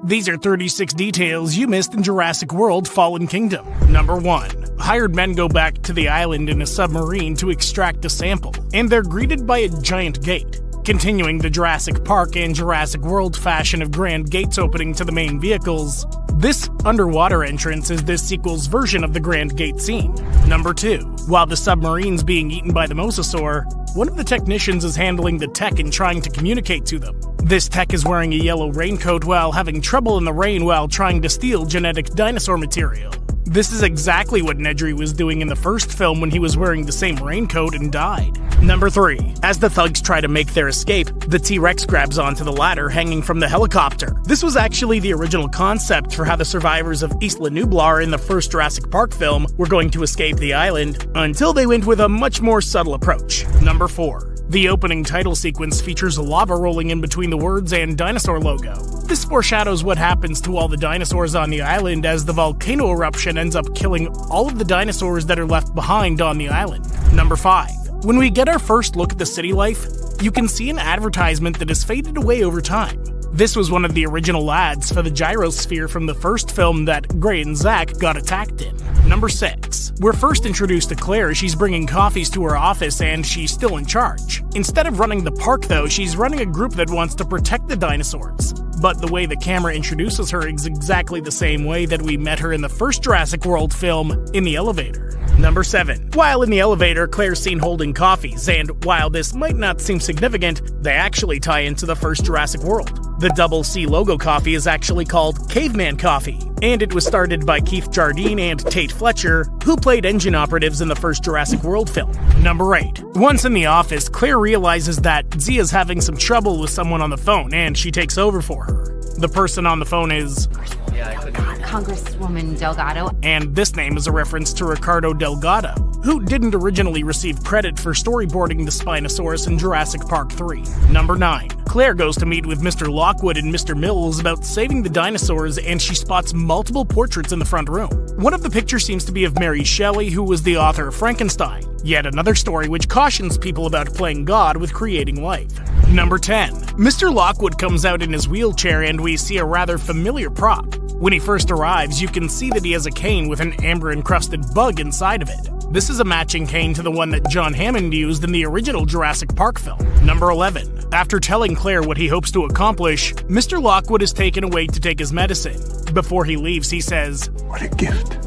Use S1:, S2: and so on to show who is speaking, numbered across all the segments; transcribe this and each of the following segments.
S1: These are 36 details you missed in Jurassic World: Fallen Kingdom. Number 1. Hired men go back to the island in a submarine to extract a sample, and they're greeted by a giant gate. Continuing the Jurassic Park and Jurassic World fashion of grand gates opening to the main vehicles, this underwater entrance is this sequel's version of the Grand Gate scene. Number 2. While the submarine's being eaten by the mosasaur, one of the technicians is handling the tech and trying to communicate to them. This tech is wearing a yellow raincoat while having trouble in the rain while trying to steal genetic dinosaur material. This is exactly what Nedry was doing in the first film when he was wearing the same raincoat and died. Number 3. As the thugs try to make their escape, the T-Rex grabs onto the ladder hanging from the helicopter. This was actually the original concept for how the survivors of Isla Nublar in the first Jurassic Park film were going to escape the island, until they went with a much more subtle approach. Number 4. The opening title sequence features lava rolling in between the words and dinosaur logo. This foreshadows what happens to all the dinosaurs on the island as the volcano eruption ends up killing all of the dinosaurs that are left behind on the island. Number 5. When we get our first look at the city life, you can see an advertisement that has faded away over time. This was one of the original ads for the gyrosphere from the first film that Gray and Zach got attacked in. Number 6. We're first introduced to Claire. She's bringing coffees to her office and she's still in charge. Instead of running the park though, she's running a group that wants to protect the dinosaurs. But the way the camera introduces her is exactly the same way that we met her in the first Jurassic World film, in the elevator. Number 7. While in the elevator, Claire's seen holding coffees, and while this might not seem significant, they actually tie into the first Jurassic World. The double C logo coffee is actually called Caveman Coffee, and it was started by Keith Jardine and Tate Fletcher, who played engine operatives in the first Jurassic World film. Number 8. Once in the office, Claire realizes that Zia's having some trouble with someone on the phone, and she takes over for her. The person on the phone is
S2: Congresswoman Delgado.
S1: And this name is a reference to Ricardo Delgado, who didn't originally receive credit for storyboarding the Spinosaurus in Jurassic Park 3. Number 9. Claire goes to meet with Mr. Lockwood and Mr. Mills about saving the dinosaurs, and she spots multiple portraits in the front room. One of the pictures seems to be of Mary Shelley, who was the author of Frankenstein. Yet another story which cautions people about playing God with creating life. Number 10. Mr. Lockwood comes out in his wheelchair and we see a rather familiar prop. When he first arrives, you can see that he has a cane with an amber-encrusted bug inside of it. This is a matching cane to the one that John Hammond used in the original Jurassic Park film. Number 11. After telling Claire what he hopes to accomplish, Mr. Lockwood is taken away to take his medicine. Before he leaves, he says,
S3: "What a gift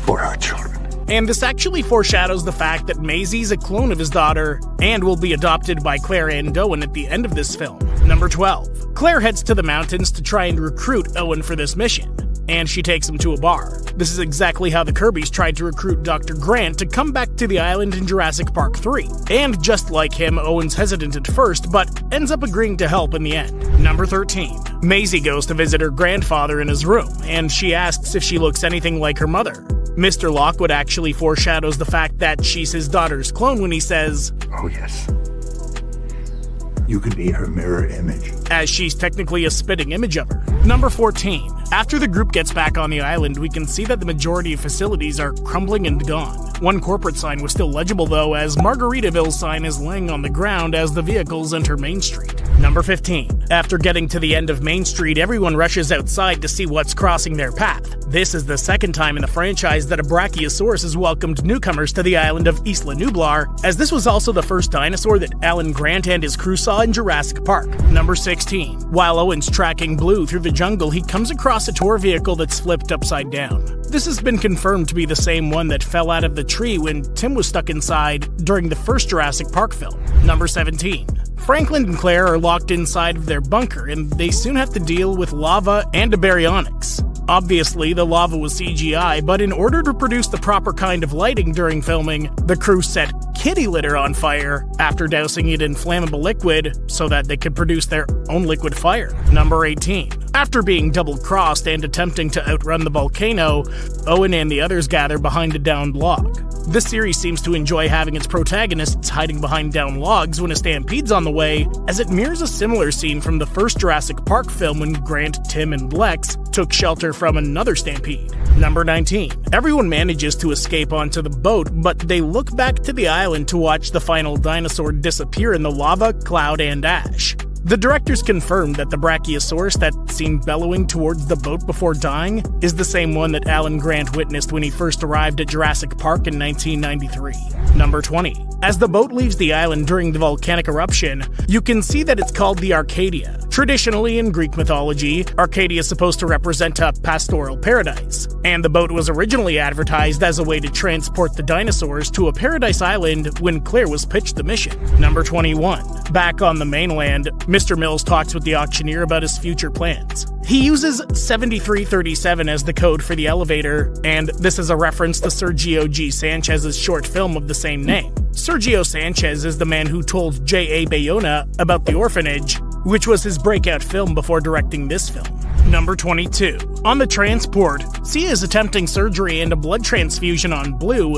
S3: for our children."
S1: And this actually foreshadows the fact that Maisie's a clone of his daughter and will be adopted by Claire and Owen at the end of this film. Number 12. Claire heads to the mountains to try and recruit Owen for this mission, and she takes him to a bar. This is exactly how the Kirbys tried to recruit Dr. Grant to come back to the island in Jurassic Park 3. And just like him, Owen's hesitant at first, but ends up agreeing to help in the end. Number 13. Maisie goes to visit her grandfather in his room, and she asks if she looks anything like her mother. Mr. Lockwood actually foreshadows the fact that she's his daughter's clone when he says,
S3: "Oh yes, you could be her mirror image,"
S1: as she's technically a spitting image of her. Number 14. After the group gets back on the island, we can see that the majority of facilities are crumbling and gone. One corporate sign was still legible though, as Margaritaville's sign is laying on the ground as the vehicles enter Main Street. Number 15. After getting to the end of Main Street, everyone rushes outside to see what's crossing their path. This is the second time in the franchise that a Brachiosaurus has welcomed newcomers to the island of Isla Nublar, as this was also the first dinosaur that Alan Grant and his crew saw in Jurassic Park. Number 16. While Owen's tracking Blue through the jungle, he comes across a tour vehicle that's flipped upside down. This has been confirmed to be the same one that fell out of the tree when Tim was stuck inside during the first Jurassic Park film. Number 17. Franklin and Claire are locked inside of their bunker, and they soon have to deal with lava and a baryonyx. Obviously, the lava was CGI, but in order to produce the proper kind of lighting during filming, the crew set kitty litter on fire after dousing it in flammable liquid so that they could produce their own liquid fire. Number 18. After being double-crossed and attempting to outrun the volcano, Owen and the others gather behind a downed log. This series seems to enjoy having its protagonists hiding behind downed logs when a stampede's on the way, as it mirrors a similar scene from the first Jurassic Park film when Grant, Tim, and Lex took shelter from another stampede. Number 19. Everyone manages to escape onto the boat, but they look back to the island to watch the final dinosaur disappear in the lava, cloud, and ash. The directors confirmed that the Brachiosaurus that seemed bellowing towards the boat before dying is the same one that Alan Grant witnessed when he first arrived at Jurassic Park in 1993. Number 20. As the boat leaves the island during the volcanic eruption, you can see that it's called the Arcadia. Traditionally, in Greek mythology, Arcadia is supposed to represent a pastoral paradise, and the boat was originally advertised as a way to transport the dinosaurs to a paradise island when Claire was pitched the mission. Number 21. Back on the mainland, Mr. Mills talks with the auctioneer about his future plans. He uses 7337 as the code for the elevator, and this is a reference to Sergio G. Sanchez's short film of the same name. Sergio Sanchez is the man who told J.A. Bayona about The Orphanage, which was his breakout film before directing this film. Number 22. On the transport, Sia is attempting surgery and a blood transfusion on Blue,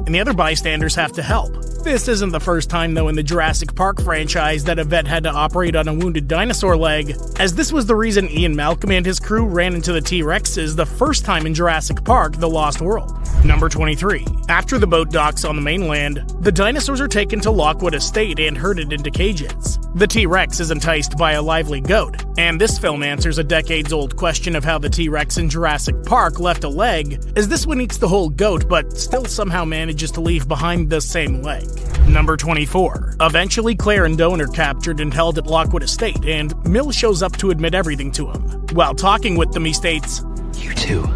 S1: and the other bystanders have to help. This isn't the first time, though, in the Jurassic Park franchise that a vet had to operate on a wounded dinosaur leg, as this was the reason Ian Malcolm and his crew ran into the T-Rexes the first time in Jurassic Park: The Lost World. Number 23. After the boat docks on the mainland, the dinosaurs are taken to Lockwood Estate and herded into cages. The T-Rex is enticed by a lively goat, and this film answers a decades-old question of how the T-Rex in Jurassic Park left a leg, as this one eats the whole goat but still somehow manages to leave behind the same leg. Number 24. Eventually, Claire and Owen are captured and held at Lockwood Estate, and Mill shows up to admit everything to him. While talking with them, he states,
S2: "You two,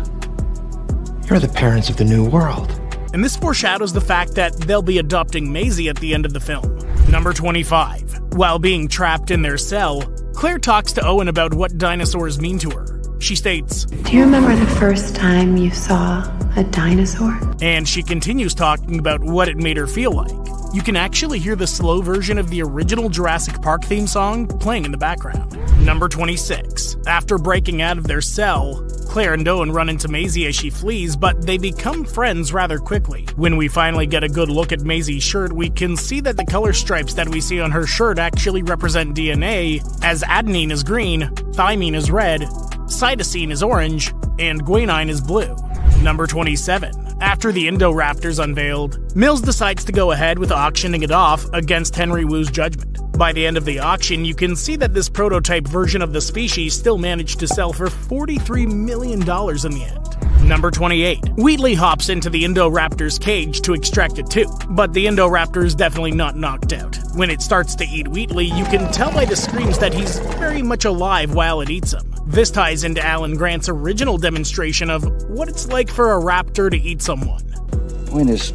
S2: you're the parents of the new world."
S1: And this foreshadows the fact that they'll be adopting Maisie at the end of the film. Number 25. While being trapped in their cell, Claire talks to Owen about what dinosaurs mean to her. She states,
S4: "Do you remember the first time you saw a dinosaur?"
S1: And she continues talking about what it made her feel like. You can actually hear the slow version of the original Jurassic Park theme song playing in the background. Number 26. After breaking out of their cell, Claire and Owen run into Maisie as she flees, but they become friends rather quickly. When we finally get a good look at Maisie's shirt, we can see that the color stripes that we see on her shirt actually represent DNA, as adenine is green, thymine is red, cytosine is orange, and guanine is blue. Number 27. After the Indoraptor's unveiled, Mills decides to go ahead with auctioning it off against Henry Wu's judgment. By the end of the auction, you can see that this prototype version of the species still managed to sell for $43 million in the end. Number 28. Wheatley hops into the Indoraptor's cage to extract it too, but the Indoraptor is definitely not knocked out. When it starts to eat Wheatley, you can tell by the screams that he's very much alive while it eats him. This ties into Alan Grant's original demonstration of what it's like for a raptor to eat someone.
S5: The point is,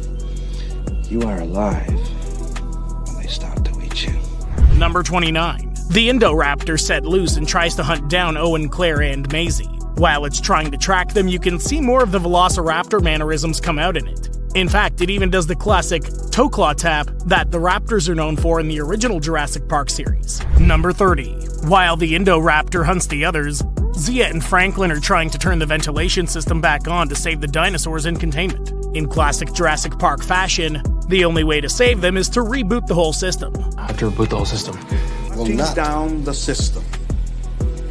S5: you are alive when they stop to eat you.
S1: Number 29. The Indoraptor set loose and tries to hunt down Owen, Claire, and Maisie. While it's trying to track them, you can see more of the Velociraptor mannerisms come out in it. In fact, it even does the classic toe claw tap that the raptors are known for in the original Jurassic Park series. Number 30. While the Indoraptor hunts the others, Zia and Franklin are trying to turn the ventilation system back on to save the dinosaurs in containment. In classic Jurassic Park fashion, the only way to save them is to reboot the whole system.
S2: I have to reboot the whole system.
S6: Shutting down the system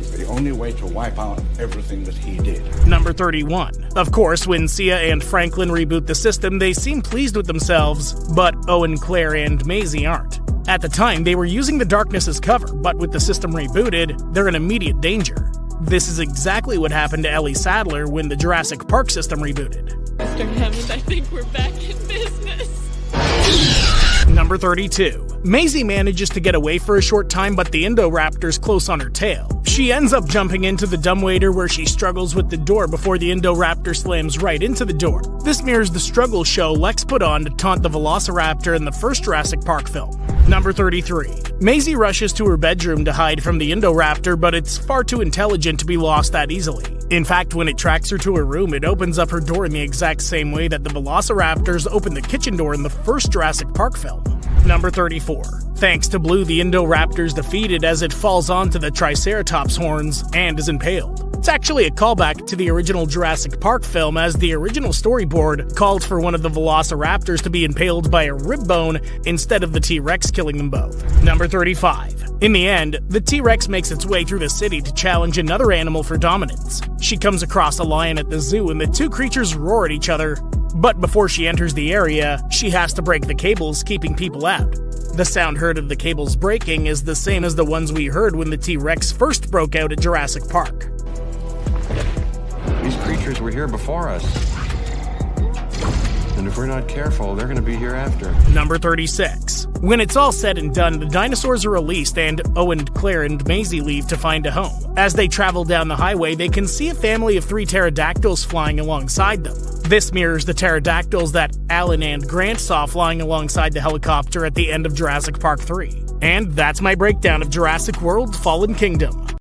S6: is the only way to wipe out everything that he did.
S1: Number 31. Of course, when Sia and Franklin reboot the system, they seem pleased with themselves, but Owen, Claire, and Maisie aren't. At the time, they were using the darkness as cover, but with the system rebooted, they're in immediate danger. This is exactly what happened to Ellie Sattler when the Jurassic Park system rebooted.
S7: Mr. Hammond, I think we're back in business.
S1: Number 32. Maisie manages to get away for a short time, but the Indoraptor's close on her tail. She ends up jumping into the dumbwaiter where she struggles with the door before the Indoraptor slams right into the door. This mirrors the struggle show Lex put on to taunt the Velociraptor in the first Jurassic Park film. Number 33. Maisie rushes to her bedroom to hide from the Indoraptor, but it's far too intelligent to be lost that easily. In fact, when it tracks her to her room, it opens up her door in the exact same way that the Velociraptors opened the kitchen door in the first Jurassic Park film. Number 34. Thanks to Blue, the Indoraptor's defeated as it falls onto the Triceratops horns and is impaled. It's actually a callback to the original Jurassic Park film, as the original storyboard called for one of the Velociraptors to be impaled by a rib bone instead of the T-Rex killing them both. Number 35. In the end, the T-Rex makes its way through the city to challenge another animal for dominance. She comes across a lion at the zoo and the two creatures roar at each other, but before she enters the area, she has to break the cables keeping people out. The sound heard of the cables breaking is the same as the ones we heard when the T-Rex first broke out at Jurassic Park.
S8: These creatures were here before us. And if we're not careful, they're going to be here after.
S1: Number 36. When it's all said and done, the dinosaurs are released and Owen, Claire, and Maisie leave to find a home. As they travel down the highway, they can see a family of 3 pterodactyls flying alongside them. This mirrors the pterodactyls that Alan and Grant saw flying alongside the helicopter at the end of Jurassic Park 3. And that's my breakdown of Jurassic World: Fallen Kingdom.